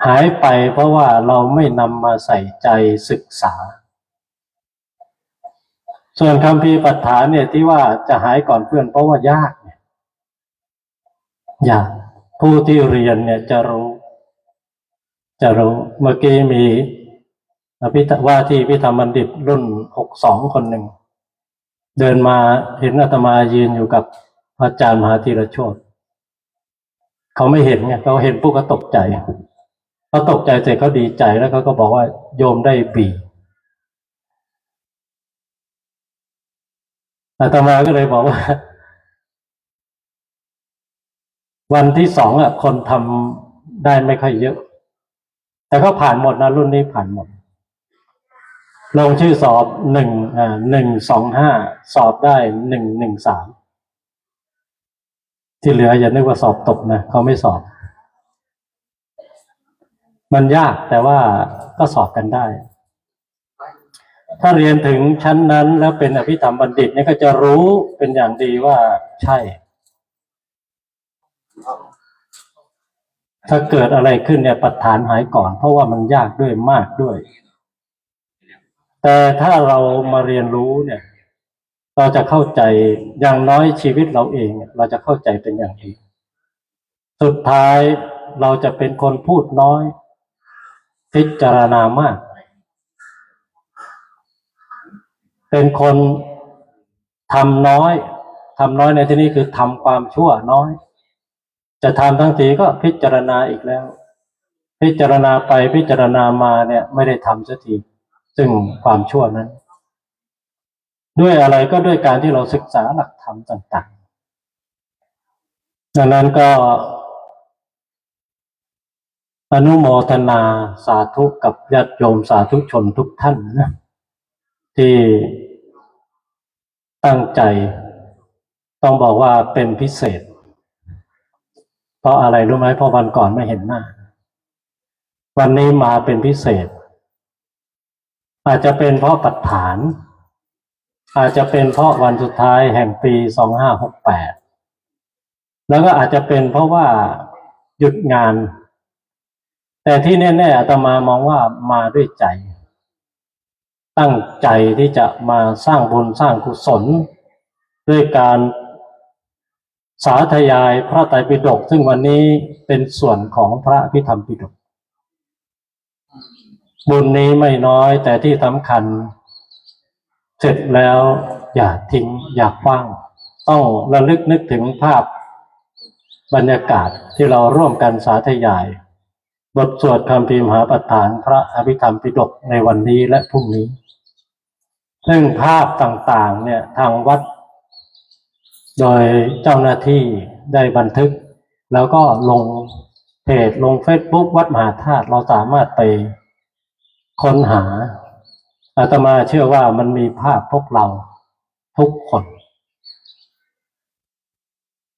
หายไปเพราะว่าเราไม่นำมาใส่ใจศึกษาส่วนคัมภีร์ปัฏฐานเนี่ยที่ว่าจะหายก่อนเพื่อนเพราะว่ายากเนี่ยยากผู้ที่เรียนเนี่ยจะรู้เมื่อกี้มีว่าที่พิธรรมบัณฑิตรุ่น62คนหนึ่งเดินมาเห็นอาตมายืนอยู่กับอาจารย์มหาธีรโชติเขาไม่เห็นไงเขาเห็นปุ๊บก็ตกใจเขาตกใจเสร็จเขาดีใจแล้วเขาก็บอกว่าโยมได้บีอาตมาก็เลยบอกว่าวันที่2คนทำได้ไม่ค่อยเยอะแต่ก็ผ่านหมดนะรุ่นนี้ผ่านหมดลงชื่อสอบ125สอบได้113ที่เหลืออย่านึกว่าสอบตกนะเขาไม่สอบมันยากแต่ว่าก็สอบกันได้ถ้าเรียนถึงชั้นนั้นแล้วเป็นอภิธรรมบัณฑิตเนี่ยก็จะรู้เป็นอย่างดีว่าใช่ถ้าเกิดอะไรขึ้นเนี่ยปัฏฐานหายก่อนเพราะว่ามันยากด้วยมากด้วยแต่ถ้าเรามาเรียนรู้เนี่ยเราจะเข้าใจอย่างน้อยชีวิตเราเองเราจะเข้าใจเป็นอย่างดีสุดท้ายเราจะเป็นคนพูดน้อยพิจารณามากเป็นคนทำน้อยในที่นี้คือทำความชั่วน้อยจะทำทั้งทีก็พิจารณาอีกแล้วพิจารณาไปพิจารณามาเนี่ยไม่ได้ทำสักทีซึ่งความชั่วนั้นด้วยอะไรก็ด้วยการที่เราศึกษาหลักธรรมต่างๆดังนั้นก็ อนุโมทนาสาธุกับญาติโยมสาธุชนทุกท่านนะที่ตั้งใจต้องบอกว่าเป็นพิเศษเพราะอะไรรู้ไหมเพราะวันก่อนไม่เห็นหน้าวันนี้มาเป็นพิเศษอาจจะเป็นเพราะปัจฐานอาจจะเป็นเพราะวันสุดท้ายแห่งปี2568แล้วก็อาจจะเป็นเพราะว่าหยุดงานแต่ที่แน่ๆอาตมามองว่ามาด้วยใจตั้งใจที่จะมาสร้างบุญสร้างกุศลด้วยการสาธยายพระไตรปิฎกซึ่งวันนี้เป็นส่วนของพระอภิธรรมปิฎกบุญนี้ไม่น้อยแต่ที่สำคัญเสร็จแล้วอย่าทิ้งอย่าขว้างต้องระลึกนึกถึงภาพบรรยากาศที่เราร่วมกันสาธยายบทสวดคัมภีร์มหาปฐานพระอภิธรรมปิฎกในวันนี้และพรุ่งนี้ซึ่งภาพต่างๆเนี่ยทางวัดโดยเจ้าหน้าที่ได้บันทึกแล้วก็ลงเพจลง Facebook วัดมหาธาตุเราสามารถไปค้นหาอาตมาเชื่อว่ามันมีภาพพวกเราทุกคน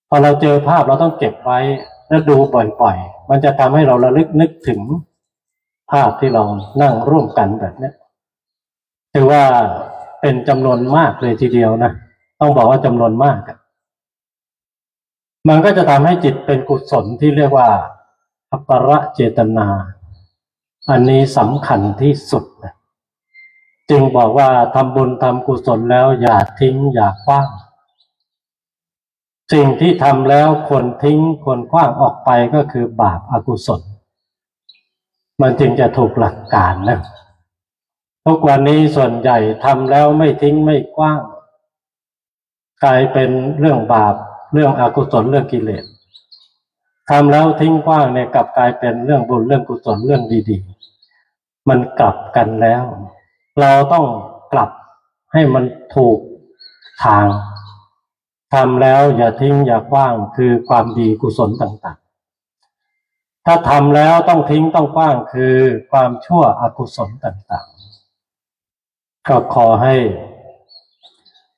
พอเราเจอภาพเราต้องเก็บไว้และดูบ่อยๆมันจะทำให้เราระลึกนึกถึงภาพที่เรานั่งร่วมกันแบบนี้ถือว่าเป็นจำนวนมากเลยทีเดียวนะต้องบอกว่าจำนวนมากมันก็จะทำให้จิตเป็นกุศลที่เรียกว่าอัปปรเจตนาอันนี้สำคัญที่สุดนะจึงบอกว่าทำบุญทำกุศลแล้วอย่าทิ้งอย่าขว้างสิ่งที่ทำแล้วควรทิ้งควรขว้างออกไปก็คือบาปอกุศลมันจึงจะถูกหลักการนะทุกวันนี้ส่วนใหญ่ทำแล้วไม่ทิ้งไม่ขว้างกลายเป็นเรื่องบาปเรื่องอกุศลเรื่องกิเลสทำแล้วทิ้งขว้างเนี่ยกลับกลายเป็นเรื่องบุญเรื่องกุศลเรื่องดีๆมันกลับกันแล้วเราต้องกลับให้มันถูกทางทำแล้วอย่าทิ้งอย่าขว้างคือความดีกุศลต่างๆถ้าทำแล้วต้องทิ้งต้องขว้างคือความชั่วอกุศลต่างๆก็ขอให้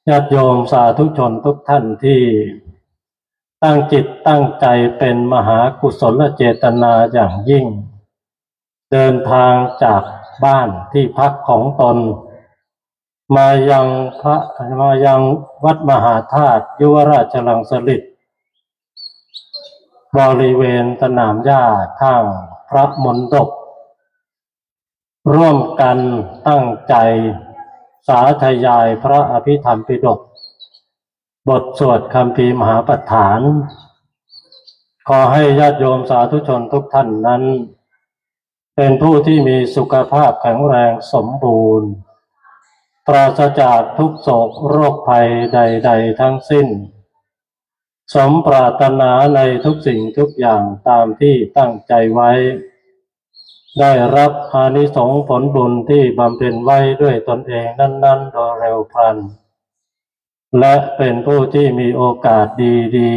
ญาติโยมสาธุชนทุกท่านที่ตั้งจิตตั้งใจเป็นมหากุศลเจตนาอย่างยิ่งเดินทางจากบ้านที่พักของตนมายังวัดมหาธาตุยุวราชรังสฤษฎ์บริเวณสนามหญ้าข้างพระมณฑปร่วมกันตั้งใจสาธยายพระอภิธรรมปิฎกบทสวดคัมภีร์มหาปฐานขอให้ญาติโยมสาธุชนทุกท่านนั้นเป็นผู้ที่มีสุขภาพแข็งแรงสมบูรณ์ปราศจากทุกโศกโรคภัยใดๆทั้งสิ้นสมปรารถนาในทุกสิ่งทุกอย่างตามที่ตั้งใจไว้ได้รับอานิสงส์ผลบุญที่บำเพ็ญไว้ด้วยตนเองนั้นๆโดยเร็วพลันและเป็นผู้ที่มีโอกาสดี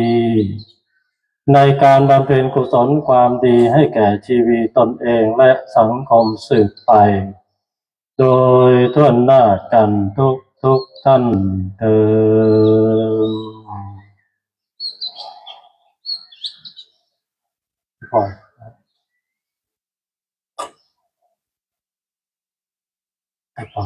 ๆในการบำเพ็ญกุศลความดีให้แก่ชีวิตตนเองและสังคมสืบไปโดยทั่วหน้ากันทุกท่านเถิดพอให้พอ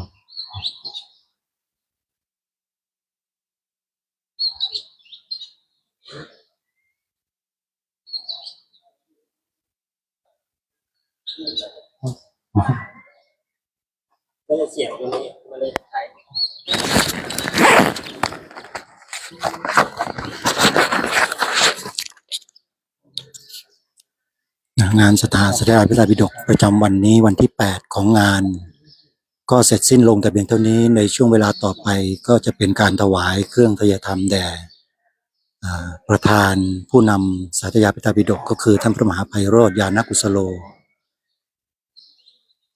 ไม่ได้เสียงตรงนี้ไม่ได้ใช้ งานสาธยายพระไตรปิฎกประจำวันนี้วันที่8ของงานก็เสร็จสิ้นลงแต่เพียงเท่านี้ในช่วงเวลาต่อไปก็จะเป็นการถวายเครื่องทยธรรมแด่ประธานผู้นำสาธยายพระไตรปิฎกก็คือท่านพระมหาไพโรจน์ญาณกุสโล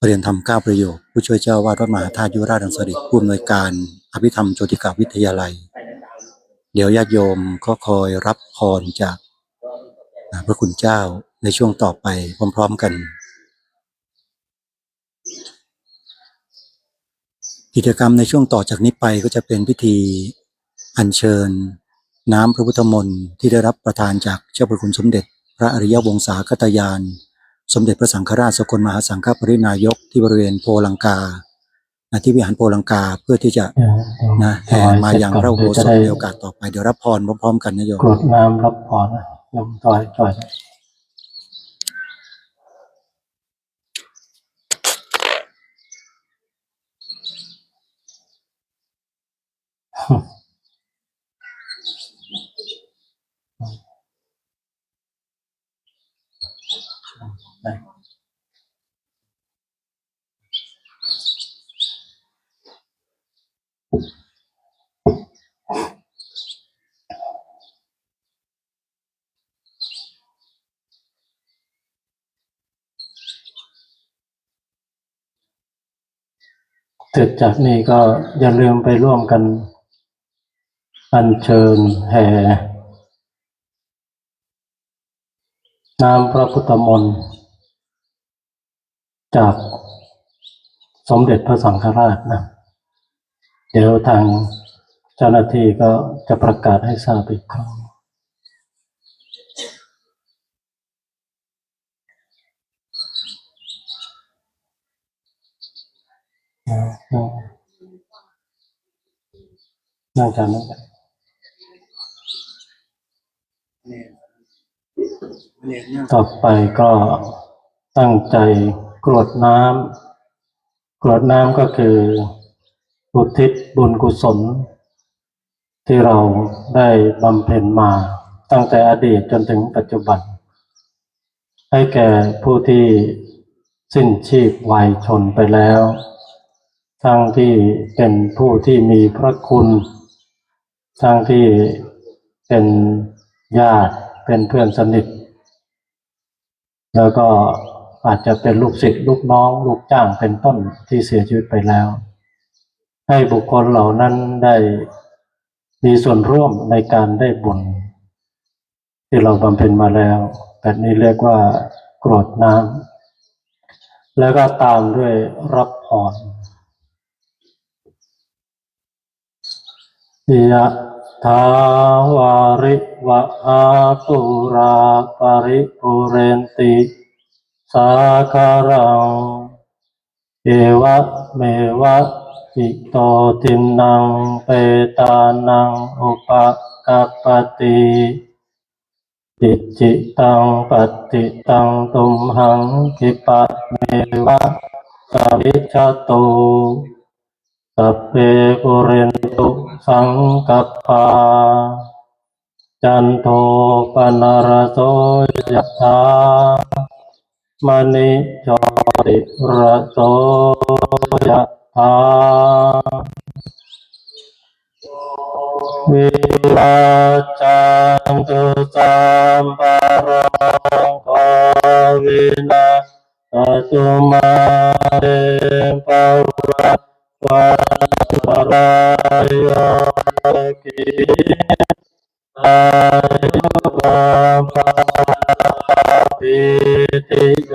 ประเรียนธรรม9ประโยคผู้ช่วยเจ้าวาดวัดมหาธาตุยุวราชรังสฤษฎ์ผู้อำนวยการอภิธรรมโชติกาวิทยาลัยเดี๋ยวญาติโยมก็คอยรับพรจากพระคุณเจ้า ในช่วงต่อไปพร้อมๆกันกิจกรรมในช่วงต่อจากนี้ไปก็จะเป็นพิธีอัญเชิญน้ำพระพุทธมนต์ที่ได้รับประทานจากเจ้าพระคุณสมเด็จพระอริยวงศาคตยานสมเด็จพระสังฆราชสกลมหาสังฆปรินายกที่บริเวณโพลังกาที่วิหารโพลังกาเพื่อที่จะแห่มายังพระอุโบสถในโอกาสต่อไปเดี๋ยวรับพรพร้อมๆกันนะโยมกรวดน้ำรับพรนะโยมถอย เสร็จจากนี้ก็อย่าลืมไปร่วมกันอัญเชิญแห่น้ำพระพุทธมนต์จากสมเด็จพระสังฆราชนะเดี๋ยวทางเจ้าหน้าที่ก็จะประกาศให้ทราบอีกครั้งนั่งกันต่อไปก็ตั้งใจกรวดน้ำก็คืออุทิศบุญกุศลที่เราได้บำเพ็ญมาตั้งแต่อดีตจนถึงปัจจุบันให้แก่ผู้ที่สิ้นชีพวัยชนไปแล้วทั้งที่เป็นผู้ที่มีพระคุณทั้งที่เป็นญาติเป็นเพื่อนสนิทแล้วก็อาจจะเป็นลูกศิษย์ลูกน้องลูกจ้างเป็นต้นที่เสียชีวิตไปแล้วให้บุคคลเหล่านั้นได้มีส่วนร่วมในการได้บุญที่เราบำเพ็ญมาแล้วแบบนี้เรียกว่ากรวดน้ำแล้วก็ตามด้วยรับพรยะถาวาริวะหาปุราปริปุเรนติสาคารังเอวะเมวะอิโตทินังเปตานังอุปกัปปติอิจิตังปฏิตังตุมหังคิปะเมวะสวิชชตุสัพเพปุเรนตุสังกัปปาจันโทปนรโสยถามณิโชติระโสยถาวิราชันตุสัมปะโรโควินาศตุมาเตภวัตวันตรายโยกิอายุวันภาปิติโย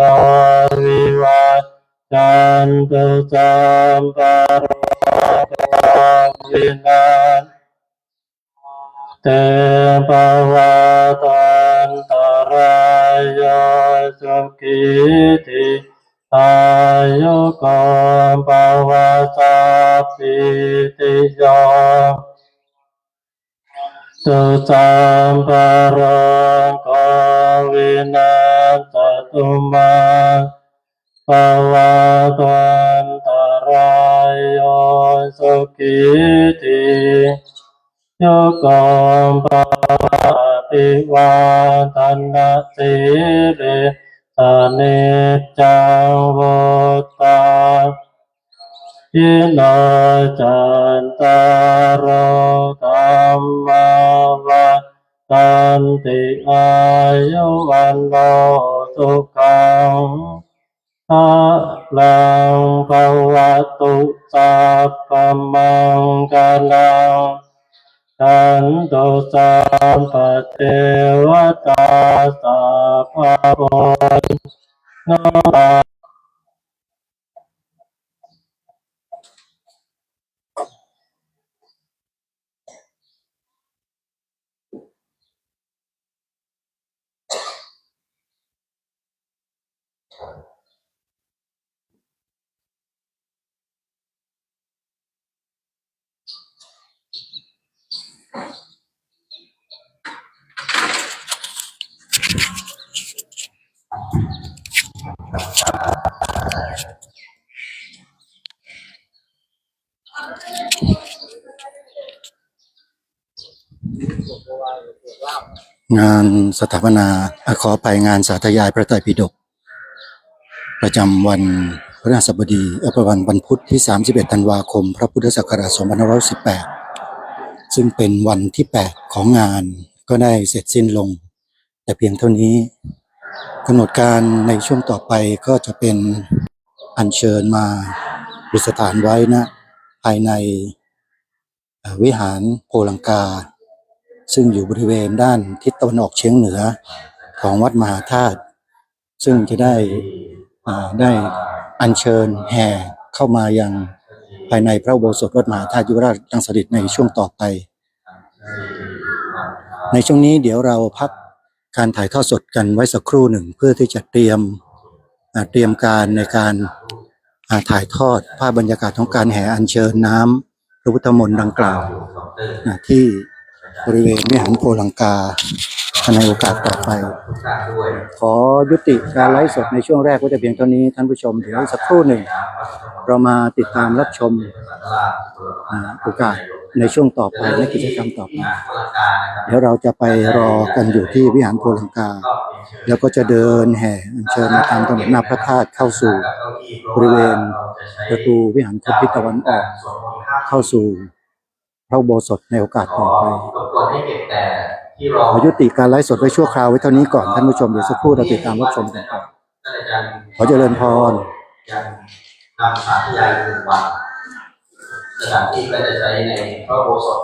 วิวัชชันตุสัมปะโรโควินาศเตภวัตวันตรายโยสุขิติอายุโกภวสัพพิติโยตุสัมปะโรโควินาศตุมาภวัตวันตรายโยสุขิติโยโกภวะปิวาทนาสิริสเนจังวุตตายิโนจันตารโอธัมมาวัฏันติอายุวันโนสุขังพลังภวตุสัพพมังคลังขันตุสัมปเทวตาสัพพะโพ โนงานสถาปนาขอไปงานสาธยายพระไตรปิฎกประจำวันพฤหัสบดีประวันวันพุธที่31ธันวาคมพระพุทธศักราช2518ซึ่งเป็นวันที่ 8 ของงานก็ได้เสร็จสิ้นลงแต่เพียงเท่านี้กำหนดการในช่วงต่อไปก็จะเป็นอัญเชิญมาประดิษฐานไว้นะภายในวิหารโพลังกาซึ่งอยู่บริเวณด้านทิศตะวันออกเฉียงเหนือของวัดมหาธาตุซึ่งจะได้อัญเชิญแห่เข้ามายังภายในพระอุโบสถวัดมหาธาตุยุวราชรังสฤษฎ์ในช่วงต่อไปในช่วงนี้เดี๋ยวเราพักการถ่ายทอดสดกันไว้สักครู่หนึ่งเพื่อที่จะเตรียมการในการถ่ายทอดภาพบรรยากาศของการแห่อัญเชิญน้ำพระพุทธมนต์ดังกล่าวที่บริเวณวิหารโพลังกาในโอกาสต่อไปขอยุติการไลฟ์สดในช่วงแรกไว้แต่เพียงเท่านี้ท่านผู้ชมเดี๋ยวสักครู่หนึ่งเรามาติดตามรับชมโอกาสในช่วงต่อไปและกิจกรรมต่อไปเดี๋ยวเราจะไปรอกันอยู่ที่วิหารโพลังกาแล้วก็จะเดินแห่อัญเชิญมาตามถนนหน้าพระธาตุเข้าสู่บริเวณประตูวิหารพุทธทิศตะวันออกเข้าสู่พระอุโบสถในโอกาสต่อไปขอยุติการไลฟ์สดไว้ชั่วคราวไว้เท่านี้ก่อนท่านผู้ชมเดี๋ยวสักครู่เราติดตามรับชมกันต่อขอเจริญพรนำสาธยาย1 วันสถานที่ก็จะใช้ในพระอุโบสถ